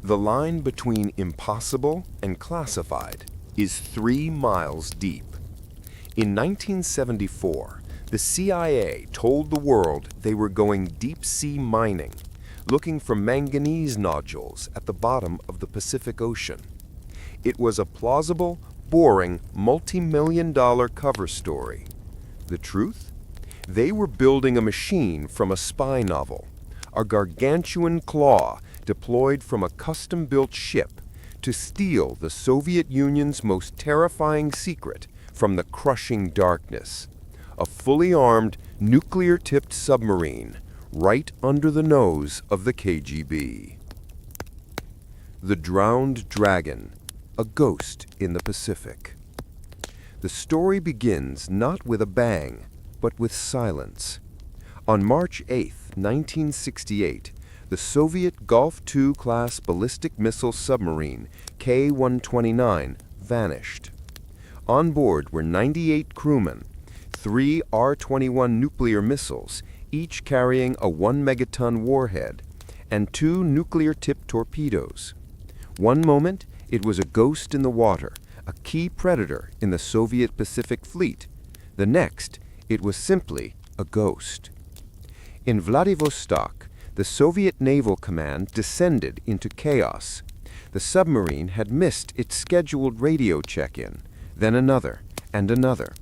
The line between impossible and classified is 3 miles deep. In 1974, the CIA told the world they were going deep-sea mining, looking for manganese nodules at the bottom of the Pacific Ocean. It was a plausible, boring, multi-million-dollar cover story. The truth? They were building a machine from a spy novel, a gargantuan claw deployed from a custom-built ship to steal the Soviet Union's most terrifying secret from the crushing darkness, a fully armed, nuclear-tipped submarine right under the nose of the KGB. The Drowned Dragon, a ghost in the Pacific. The story begins not with a bang, but with silence. On March 8, 1968, the Soviet Golf II-class ballistic missile submarine K-129 vanished. On board were 98 crewmen, 3 R-21 nuclear missiles, each carrying a 1-megaton warhead, and 2 nuclear-tipped torpedoes. One moment, it was a ghost in the water, a key predator in the Soviet Pacific Fleet. The next, it was simply a ghost. In Vladivostok, the Soviet Naval Command descended into chaos. The submarine had missed its scheduled radio check-in, then another and another.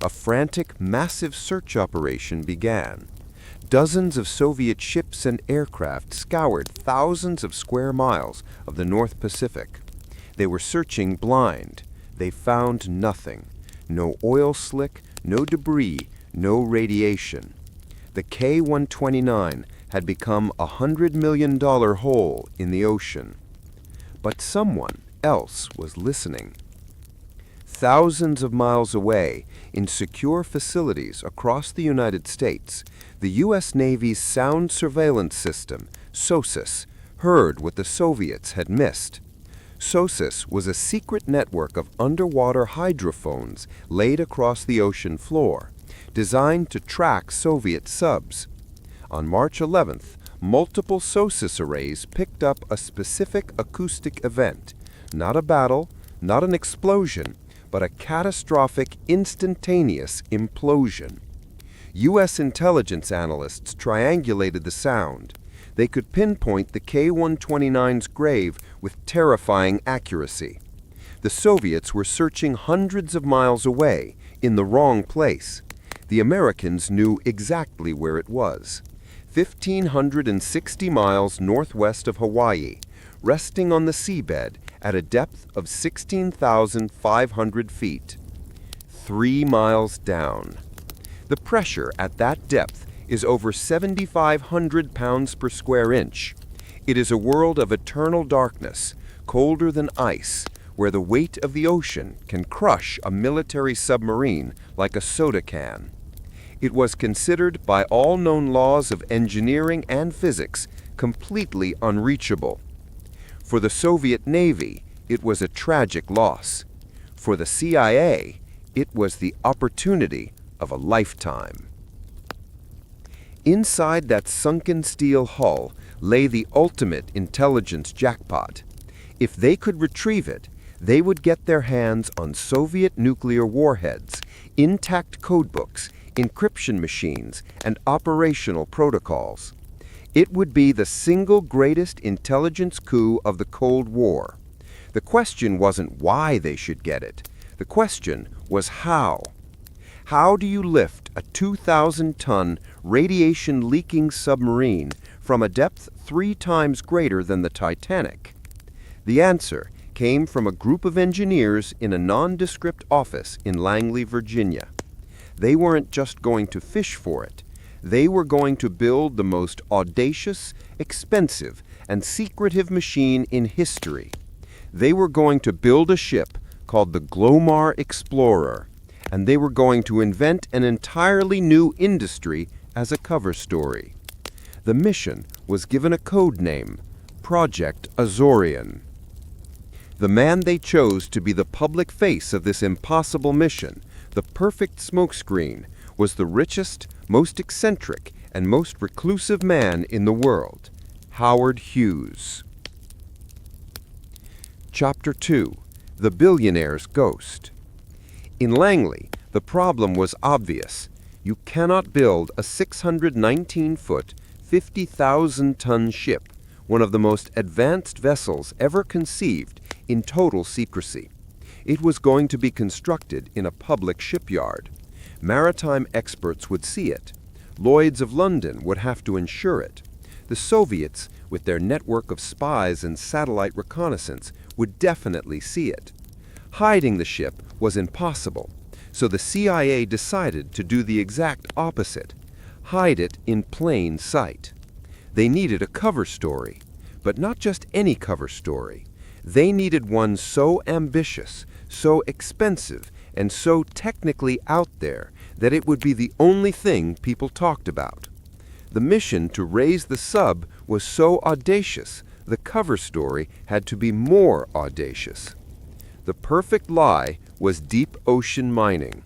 A frantic, massive search operation began. Dozens of Soviet ships and aircraft scoured thousands of square miles of the North Pacific. They were searching blind. They found nothing. No oil slick, no debris, no radiation. The K-129 had become a $100 million hole in the ocean. But someone else was listening. Thousands of miles away, in secure facilities across the United States, the U.S. Navy's sound surveillance system, SOSUS, heard what the Soviets had missed. SOSUS was a secret network of underwater hydrophones laid across the ocean floor, designed to track Soviet subs. On March 11th, multiple SOSUS arrays picked up a specific acoustic event, not a battle, not an explosion, but a catastrophic, instantaneous implosion. U.S. intelligence analysts triangulated the sound. They could pinpoint the K-129's grave with terrifying accuracy. The Soviets were searching hundreds of miles away, in the wrong place. The Americans knew exactly where it was. 1,560 miles northwest of Hawaii, resting on the seabed at a depth of 16,500 feet. 3 miles down. The pressure at that depth is over 7,500 pounds per square inch. It is a world of eternal darkness, colder than ice, where the weight of the ocean can crush a military submarine like a soda can. It was considered by all known laws of engineering and physics completely unreachable. For the Soviet Navy, it was a tragic loss. For the CIA, it was the opportunity of a lifetime. Inside that sunken steel hull lay the ultimate intelligence jackpot. If they could retrieve it, they would get their hands on Soviet nuclear warheads, intact codebooks, encryption machines, and operational protocols. It would be the single greatest intelligence coup of the Cold War. The question wasn't why they should get it. The question was how. How do you lift a 2,000-ton, radiation-leaking submarine from a depth 3 times greater than the Titanic? The answer came from a group of engineers in a nondescript office in Langley, Virginia. They weren't just going to fish for it. They were going to build the most audacious, expensive, and secretive machine in history. They were going to build a ship called the Glomar Explorer, and they were going to invent an entirely new industry as a cover story. The mission was given a code name, Project Azorian. The man they chose to be the public face of this impossible mission, the perfect smokescreen, was the richest, most eccentric, and most reclusive man in the world, Howard Hughes. Chapter 2: The Billionaire's Ghost. In Langley, the problem was obvious. You cannot build a 619-foot, 50,000-ton ship, one of the most advanced vessels ever conceived, in total secrecy. It was going to be constructed in a public shipyard. Maritime experts would see it. Lloyd's of London would have to insure it. The Soviets, with their network of spies and satellite reconnaissance, would definitely see it. Hiding the ship was impossible, so the CIA decided to do the exact opposite: hide it in plain sight. They needed a cover story, but not just any cover story. They needed one so ambitious, so expensive, and so technically out there that it would be the only thing people talked about. The mission to raise the sub was so audacious, the cover story had to be more audacious. The perfect lie was deep ocean mining.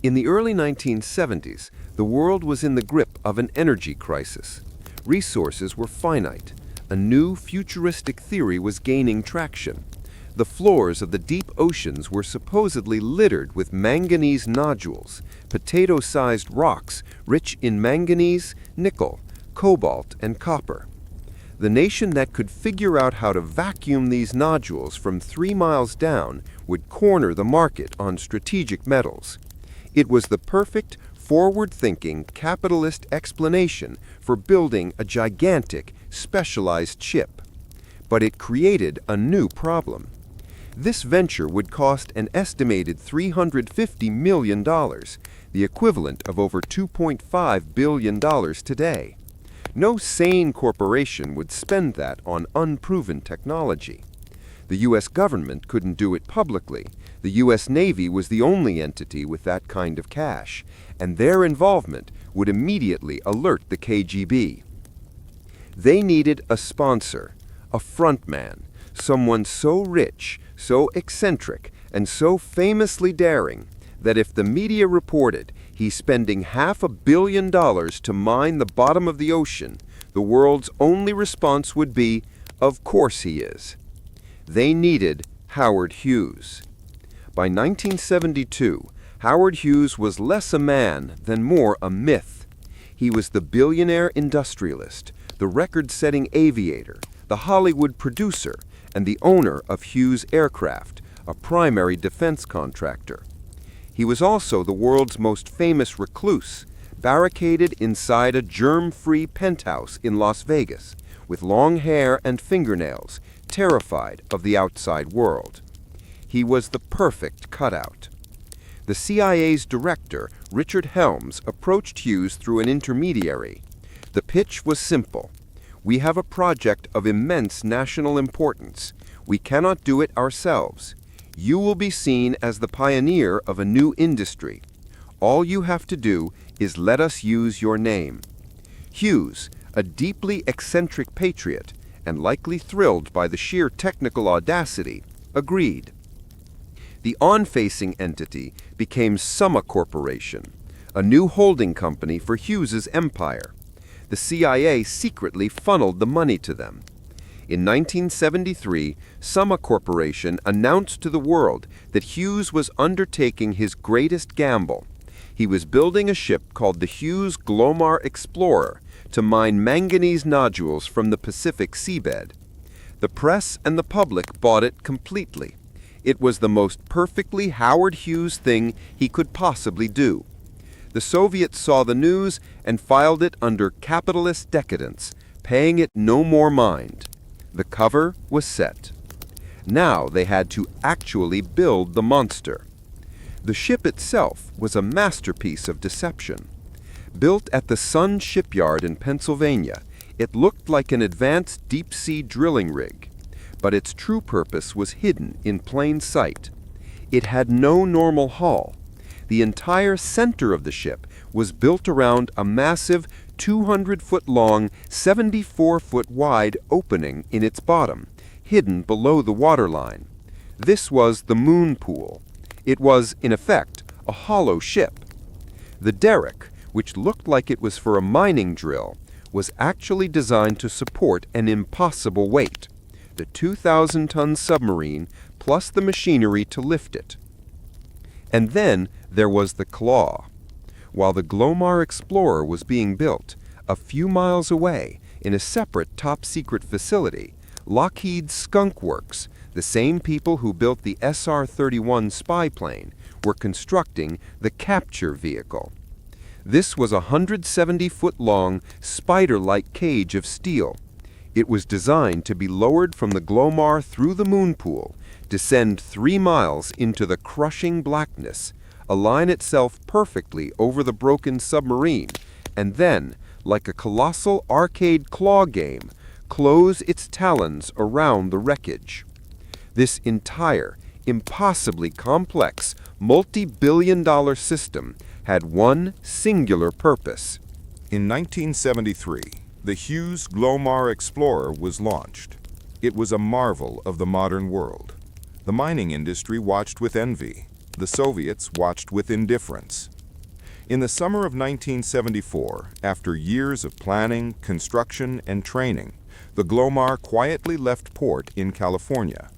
In the early 1970s, the world was in the grip of an energy crisis. Resources were finite. A new futuristic theory was gaining traction. The floors of the deep oceans were supposedly littered with manganese nodules, potato-sized rocks rich in manganese, nickel, cobalt, and copper. The nation that could figure out how to vacuum these nodules from 3 miles down would corner the market on strategic metals. It was the perfect, forward-thinking, capitalist explanation for building a gigantic, specialized ship. But it created a new problem. This venture would cost an estimated $350 million, the equivalent of over $2.5 billion today. No sane corporation would spend that on unproven technology. The U.S. government couldn't do it publicly. The U.S. Navy was the only entity with that kind of cash, and their involvement would immediately alert the KGB. They needed a sponsor, a frontman, someone so rich, so eccentric, and so famously daring that if the media reported he's spending $500 million to mine the bottom of the ocean, the world's only response would be, "Of course he is." They needed Howard Hughes. By 1972, Howard Hughes was less a man than more a myth. He was the billionaire industrialist, the record-setting aviator, the Hollywood producer, and the owner of Hughes Aircraft, a primary defense contractor. He was also the world's most famous recluse, barricaded inside a germ-free penthouse in Las Vegas, with long hair and fingernails, terrified of the outside world. He was the perfect cutout. The CIA's director, Richard Helms, approached Hughes through an intermediary. The pitch was simple. We have a project of immense national importance. We cannot do it ourselves. You will be seen as the pioneer of a new industry. All you have to do is let us use your name. Hughes, a deeply eccentric patriot, and likely thrilled by the sheer technical audacity, agreed. The on-facing entity became Summa Corporation, a new holding company for Hughes's empire. The CIA secretly funneled the money to them. In 1973, Summa Corporation announced to the world that Hughes was undertaking his greatest gamble. He was building a ship called the Hughes Glomar Explorer to mine manganese nodules from the Pacific seabed. The press and the public bought it completely. It was the most perfectly Howard Hughes thing he could possibly do. The Soviets saw the news and filed it under capitalist decadence, paying it no more mind. The cover was set. Now they had to actually build the monster. The ship itself was a masterpiece of deception. Built at the Sun shipyard in Pennsylvania, it looked like an advanced deep-sea drilling rig, but its true purpose was hidden in plain sight. It had no normal hull. The entire center of the ship was built around a massive 200-foot-long, 74-foot-wide opening in its bottom, hidden below the waterline. This was the moon pool. It was, in effect, a hollow ship. The derrick, which looked like it was for a mining drill, was actually designed to support an impossible weight. a 2,000-ton submarine plus the machinery to lift it. And then there was the Claw. While the Glomar Explorer was being built, a few miles away, in a separate top-secret facility, Lockheed's Skunk Works, the same people who built the SR-31 spy plane, were constructing the capture vehicle. This was a 170-foot-long, spider-like cage of steel. It was designed to be lowered from the Glomar through the moon pool, descend 3 miles into the crushing blackness, align itself perfectly over the broken submarine, and then, like a colossal arcade claw game, close its talons around the wreckage. This entire, impossibly complex, multi-billion-dollar system had one singular purpose. In 1973, the Hughes Glomar Explorer was launched. It was a marvel of the modern world. The mining industry watched with envy. The Soviets watched with indifference. In the summer of 1974, after years of planning, construction, and training, the Glomar quietly left port in California.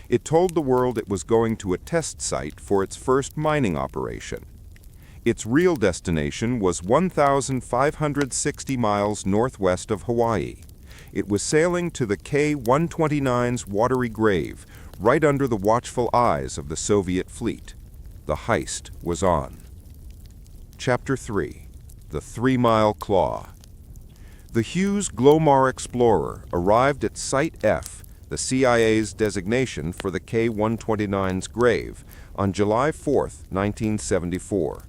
It told the world it was going to a test site for its first mining operation. Its real destination was 1,560 miles northwest of Hawaii. It was sailing to the K-129's watery grave, right under the watchful eyes of the Soviet fleet. The heist was on. Chapter 3. The 3-Mile Claw. The Hughes Glomar Explorer arrived at Site F, the CIA's designation for the K-129's grave, on July 4, 1974.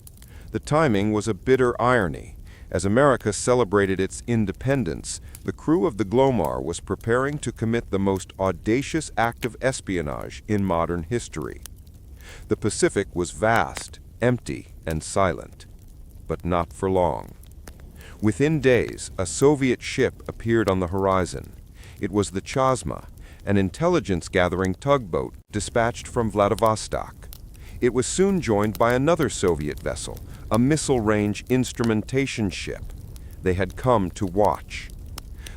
The timing was a bitter irony. As America celebrated its independence, the crew of the Glomar was preparing to commit the most audacious act of espionage in modern history. The Pacific was vast, empty, and silent. But not for long. Within days, a Soviet ship appeared on the horizon. It was the Chazma, an intelligence-gathering tugboat dispatched from Vladivostok. It was soon joined by another Soviet vessel, a missile-range instrumentation ship. They had come to watch.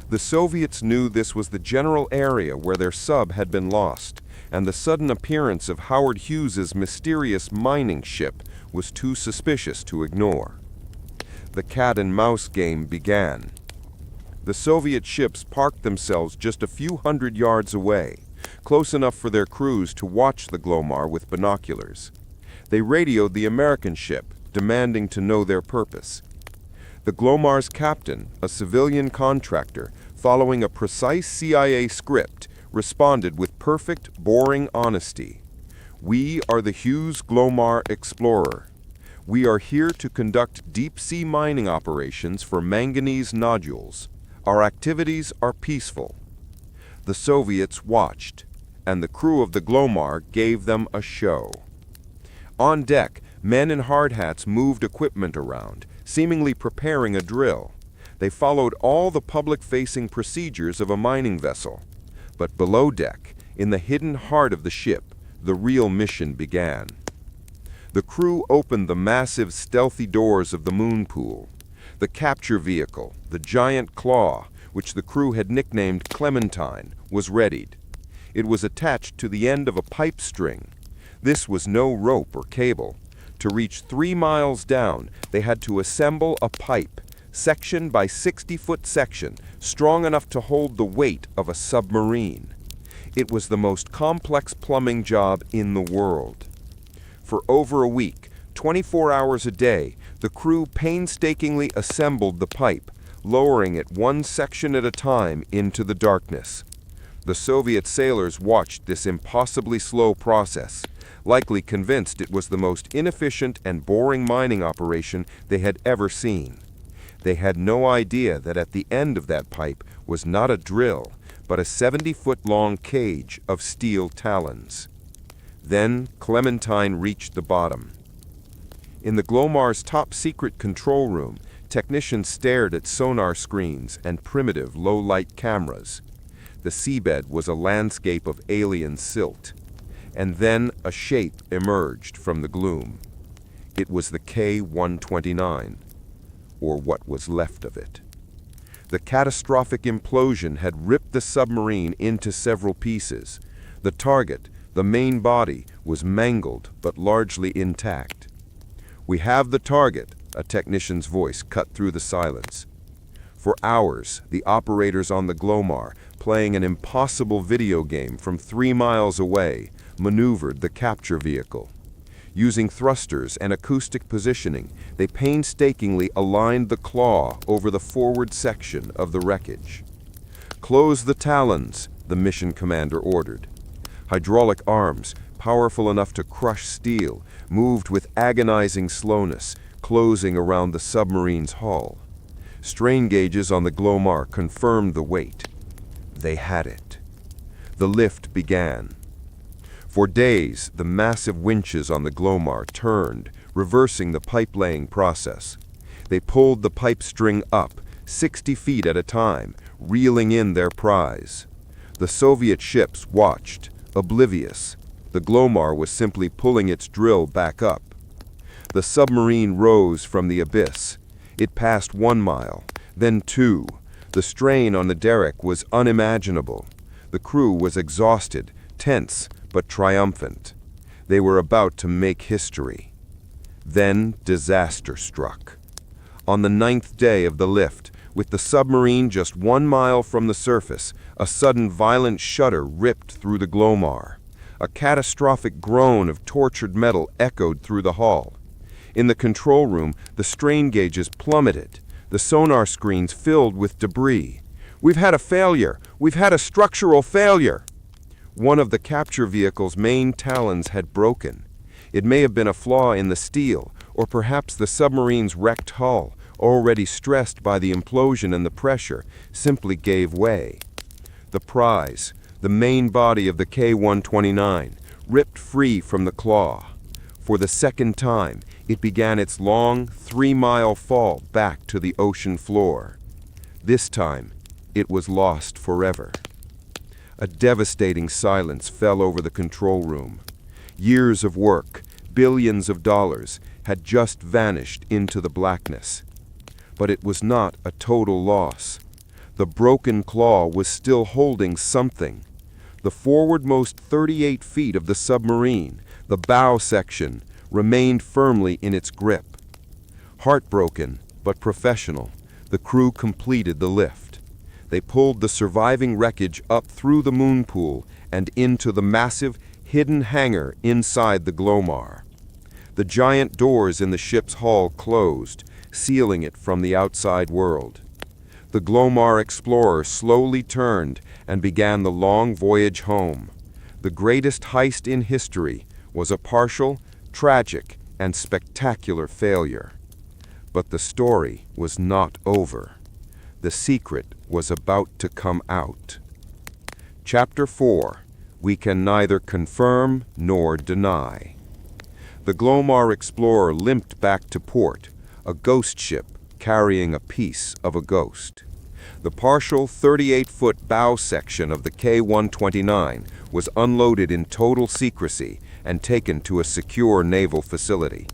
The Soviets knew this was the general area where their sub had been lost, and the sudden appearance of Howard Hughes's mysterious mining ship was too suspicious to ignore. The cat-and-mouse game began. The Soviet ships parked themselves just a few hundred yards away, close enough for their crews to watch the Glomar with binoculars. They radioed the American ship, demanding to know their purpose. The Glomar's captain, a civilian contractor, following a precise CIA script, responded with perfect, boring honesty. "We are the Hughes Glomar Explorer. We are here to conduct deep-sea mining operations for manganese nodules. Our activities are peaceful." The Soviets watched, and the crew of the Glomar gave them a show. On deck, men in hard hats moved equipment around, seemingly preparing a drill. They followed all the public-facing procedures of a mining vessel. But below deck, in the hidden heart of the ship, the real mission began. The crew opened the massive, stealthy doors of the moon pool. The capture vehicle, the giant claw, which the crew had nicknamed Clementine, was readied. It was attached to the end of a pipe string. This was no rope or cable. To reach 3 miles down, they had to assemble a pipe, section by 60-foot section, strong enough to hold the weight of a submarine. It was the most complex plumbing job in the world. For over a week, 24 hours a day, the crew painstakingly assembled the pipe, lowering it one section at a time into the darkness. The Soviet sailors watched this impossibly slow process, likely convinced it was the most inefficient and boring mining operation they had ever seen. They had no idea that at the end of that pipe was not a drill, but a 70-foot-long cage of steel talons. Then Clementine reached the bottom. In the Glomar's top-secret control room, technicians stared at sonar screens and primitive low-light cameras. The seabed was a landscape of alien silt. And then a shape emerged from the gloom. It was the K-129, or what was left of it. The catastrophic implosion had ripped the submarine into several pieces. The target, the main body, was mangled but largely intact. "We have the target," a technician's voice cut through the silence. For hours, the operators on the Glomar, playing an impossible video game from 3 miles away, maneuvered the capture vehicle. Using thrusters and acoustic positioning, they painstakingly aligned the claw over the forward section of the wreckage. "Close the talons," the mission commander ordered. Hydraulic arms, powerful enough to crush steel, moved with agonizing slowness, closing around the submarine's hull. Strain gauges on the Glomar confirmed the weight. They had it. The lift began. For days, the massive winches on the Glomar turned, reversing the pipe-laying process. They pulled the pipe string up, 60 feet at a time, reeling in their prize. The Soviet ships watched, oblivious. The Glomar was simply pulling its drill back up. The submarine rose from the abyss. It passed 1 mile, then 2. The strain on the derrick was unimaginable. The crew was exhausted, tense, but triumphant. They were about to make history. Then disaster struck. On the 9th day of the lift, with the submarine just 1 mile from the surface, a sudden violent shudder ripped through the Glomar. A catastrophic groan of tortured metal echoed through the hull. In the control room, the strain gauges plummeted. The sonar screens filled with debris. "We've had a failure! We've had a structural failure!" One of the capture vehicle's main talons had broken. It may have been a flaw in the steel, or perhaps the submarine's wrecked hull, already stressed by the implosion and the pressure, simply gave way. The prize, the main body of the K-129, ripped free from the claw. For the second time, it began its long, 3-mile fall back to the ocean floor. This time, it was lost forever. A devastating silence fell over the control room. Years of work, billions of dollars, had just vanished into the blackness. But it was not a total loss. The broken claw was still holding something. The forwardmost 38 feet of the submarine, the bow section, remained firmly in its grip. Heartbroken, but professional, the crew completed the lift. They pulled the surviving wreckage up through the moon pool and into the massive, hidden hangar inside the Glomar. The giant doors in the ship's hull closed, sealing it from the outside world. The Glomar Explorer slowly turned and began the long voyage home. The greatest heist in history was a partial, tragic, and spectacular failure. But the story was not over. The secret was about to come out. Chapter 4. We can neither confirm nor deny. The Glomar Explorer limped back to port, a ghost ship carrying a piece of a ghost. The partial 38-foot bow section of the K-129 was unloaded in total secrecy and taken to a secure naval facility.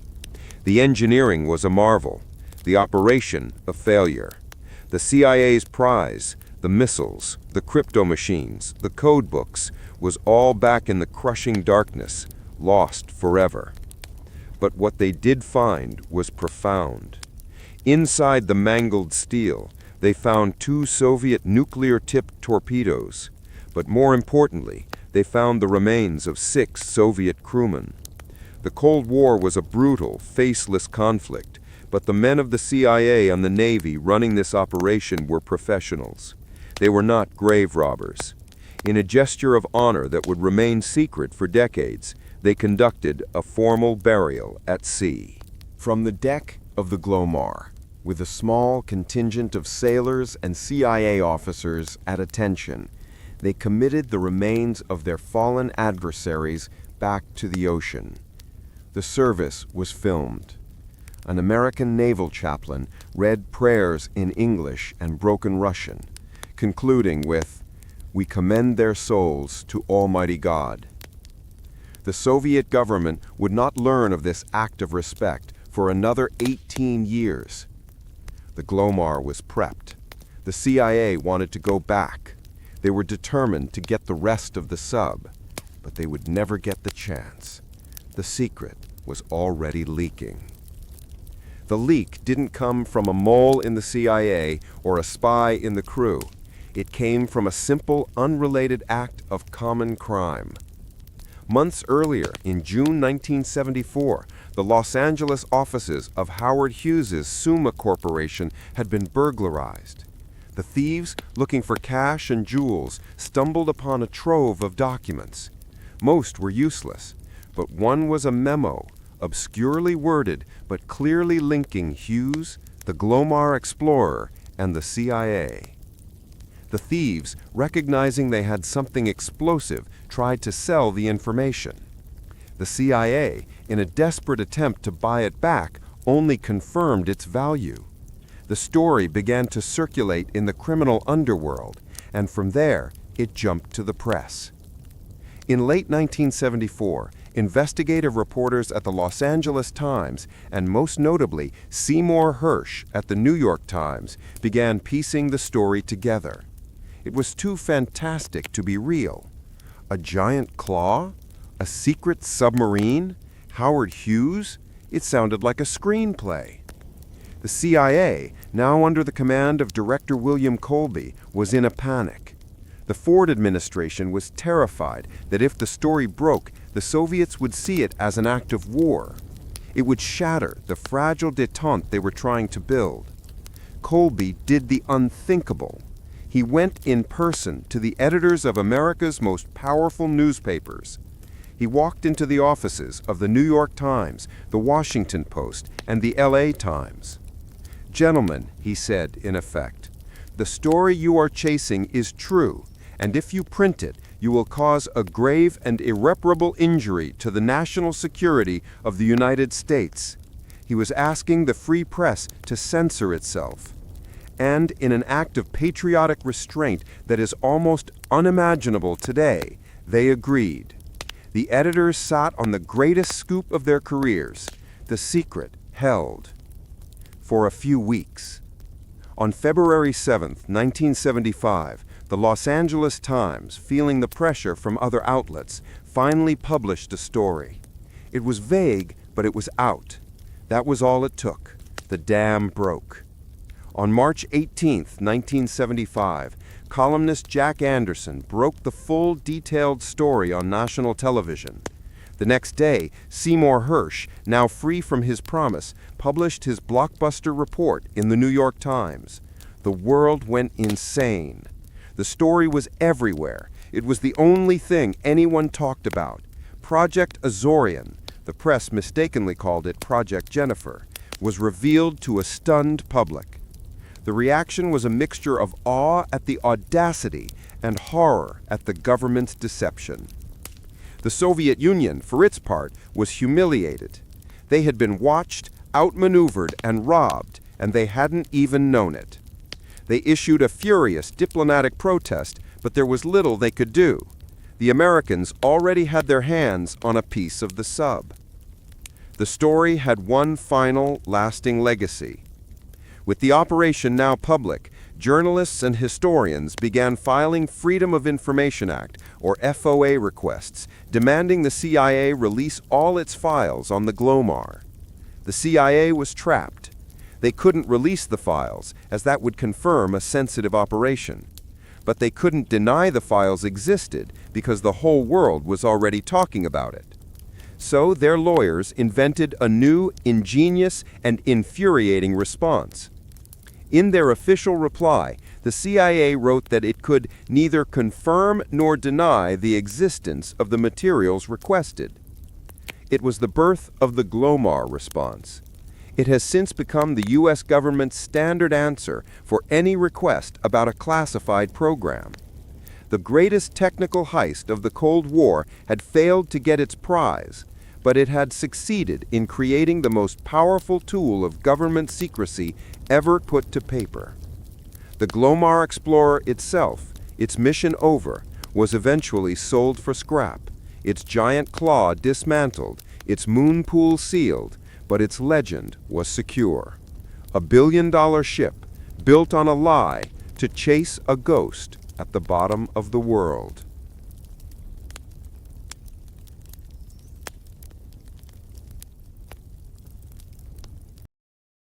The engineering was a marvel, the operation a failure. The CIA's prize, the missiles, the crypto machines, the code books, was all back in the crushing darkness, lost forever. But what they did find was profound. Inside the mangled steel, they found 2 Soviet nuclear-tipped torpedoes, but more importantly, they found the remains of 6 Soviet crewmen. The Cold War was a brutal, faceless conflict, but the men of the CIA and the Navy running this operation were professionals. They were not grave robbers. In a gesture of honor that would remain secret for decades, they conducted a formal burial at sea. From the deck of the Glomar, with a small contingent of sailors and CIA officers at attention, they committed the remains of their fallen adversaries back to the ocean. The service was filmed. An American naval chaplain read prayers in English and broken Russian, concluding with, "We commend their souls to Almighty God." The Soviet government would not learn of this act of respect for another 18 years. The Glomar was prepped. The CIA wanted to go back. They were determined to get the rest of the sub, but they would never get the chance. The secret was already leaking. The leak didn't come from a mole in the CIA or a spy in the crew. It came from a simple, unrelated act of common crime. Months earlier, in June 1974, the Los Angeles offices of Howard Hughes' Summa Corporation had been burglarized. The thieves, looking for cash and jewels, stumbled upon a trove of documents. Most were useless, but one was a memo, obscurely worded but clearly linking Hughes, the Glomar Explorer, and the CIA. The thieves, recognizing they had something explosive, tried to sell the information. The CIA, in a desperate attempt to buy it back, only confirmed its value. The story began to circulate in the criminal underworld, and from there, it jumped to the press. In late 1974, investigative reporters at the Los Angeles Times, and most notably Seymour Hersh at the New York Times, began piecing the story together. It was too fantastic to be real. A giant claw? A secret submarine? Howard Hughes? It sounded like a screenplay. The CIA, now under the command of Director William Colby, was in a panic. The Ford administration was terrified that if the story broke, the Soviets would see it as an act of war. It would shatter the fragile détente they were trying to build. Colby did the unthinkable. He went in person to the editors of America's most powerful newspapers. He walked into the offices of the New York Times, the Washington Post, and the LA Times. "Gentlemen," he said in effect, "the story you are chasing is true, and if you print it, you will cause a grave and irreparable injury to the national security of the United States." He was asking the free press to censor itself. And in an act of patriotic restraint that is almost unimaginable today, they agreed. The editors sat on the greatest scoop of their careers. The secret held. For a few weeks. On February 7, 1975, the Los Angeles Times, feeling the pressure from other outlets, finally published a story. It was vague, but it was out. That was all it took. The dam broke. On March 18, 1975, columnist Jack Anderson broke the full, detailed story on national television. The next day, Seymour Hersh, now free from his promise, published his blockbuster report in the New York Times. The world went insane. The story was everywhere. It was the only thing anyone talked about. Project Azorian, the press mistakenly called it Project Jennifer, was revealed to a stunned public. The reaction was a mixture of awe at the audacity and horror at the government's deception. The Soviet Union, for its part, was humiliated. They had been watched, outmaneuvered, and robbed, and they hadn't even known it. They issued a furious diplomatic protest, but there was little they could do. The Americans already had their hands on a piece of the sub. The story had one final, lasting legacy. With the operation now public, journalists and historians began filing Freedom of Information Act, or FOA requests, demanding the CIA release all its files on the Glomar. The CIA was trapped. They couldn't release the files, as that would confirm a sensitive operation. But they couldn't deny the files existed, because the whole world was already talking about it. So their lawyers invented a new, ingenious, and infuriating response. In their official reply, the CIA wrote that it could neither confirm nor deny the existence of the materials requested. It was the birth of the Glomar response. It has since become the U.S. government's standard answer for any request about a classified program. The greatest technical heist of the Cold War had failed to get its prize, but it had succeeded in creating the most powerful tool of government secrecy ever put to paper. The Glomar Explorer itself, its mission over, was eventually sold for scrap, its giant claw dismantled, its moon pool sealed, but its legend was secure. A billion-dollar ship, built on a lie, to chase a ghost at the bottom of the world.